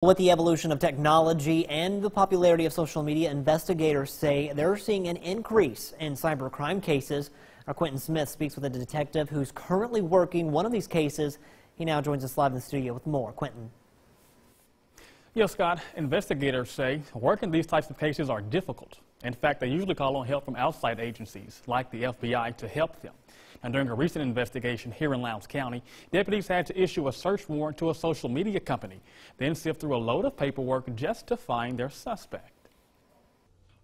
With the evolution of technology and the popularity of social media, investigators say they're seeing an increase in cybercrime cases. Our Quentin Smith speaks with a detective who's currently working one of these cases. He now joins us live in the studio with more. Quentin. Yes, Scott, investigators say working these types of cases are difficult. In fact, they usually call on help from outside agencies like the FBI to help them. And during a recent investigation here in Lowndes County, deputies had to issue a search warrant to a social media company, then sift through a load of paperwork just to find their suspect.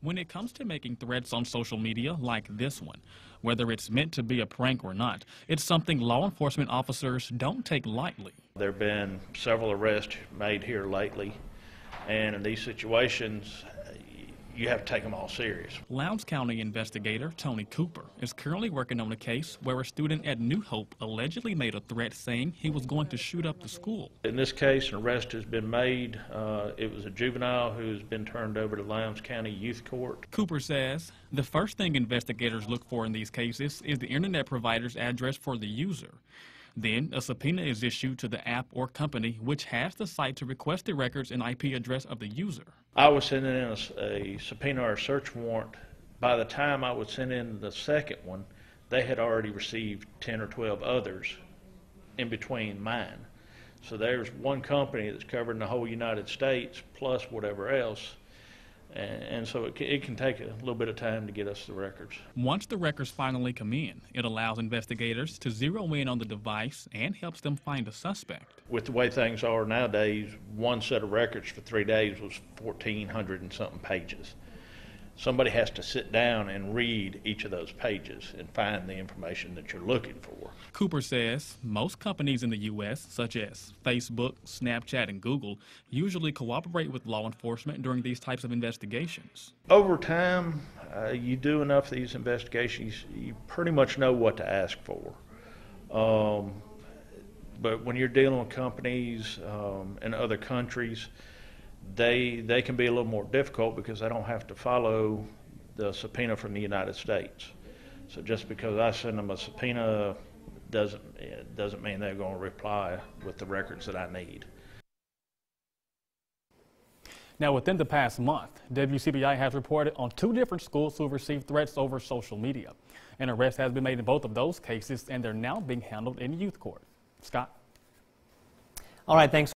When it comes to making threats on social media like this one, whether it's meant to be a prank or not, it's something law enforcement officers don't take lightly. There have been several arrests made here lately, and in these situations, you have to take them all serious. Lowndes County investigator Tony Cooper is currently working on a case where a student at New Hope allegedly made a threat saying he was going to shoot up the school. In this case, an arrest has been made. It was a juvenile who's been turned over to Lowndes County Youth Court. Cooper says the first thing investigators look for in these cases is the internet provider's address for the user. Then a subpoena is issued to the app or company which has the site to request the records and IP address of the user. I was sending in a subpoena or a search warrant. By the time I would send in the second one, they had already received 10 or 12 others in between mine. So there's one company that's covering the whole United States plus whatever else. And so it can take a little bit of time to get us the records. Once the records finally come in, it allows investigators to zero in on the device and helps them find a suspect. With the way things are nowadays, one set of records for 3 days was 1,400 and something pages. Somebody has to sit down and read each of those pages and find the information that you're looking for. Cooper says most companies in the U.S., such as Facebook, Snapchat, and Google, usually cooperate with law enforcement during these types of investigations. Over time, you do enough of these investigations, you pretty much know what to ask for. But when you're dealing with companies in other countries, they can be a little more difficult because they don't have to follow the subpoena from the United States. So just because I send them a subpoena doesn't mean they're going to reply with the records that I need. Now, within the past month, WCBI has reported on 2 different schools who have received threats over social media. An arrest has been made in both of those cases, and they're now being handled in youth court. Scott? All right, thanks.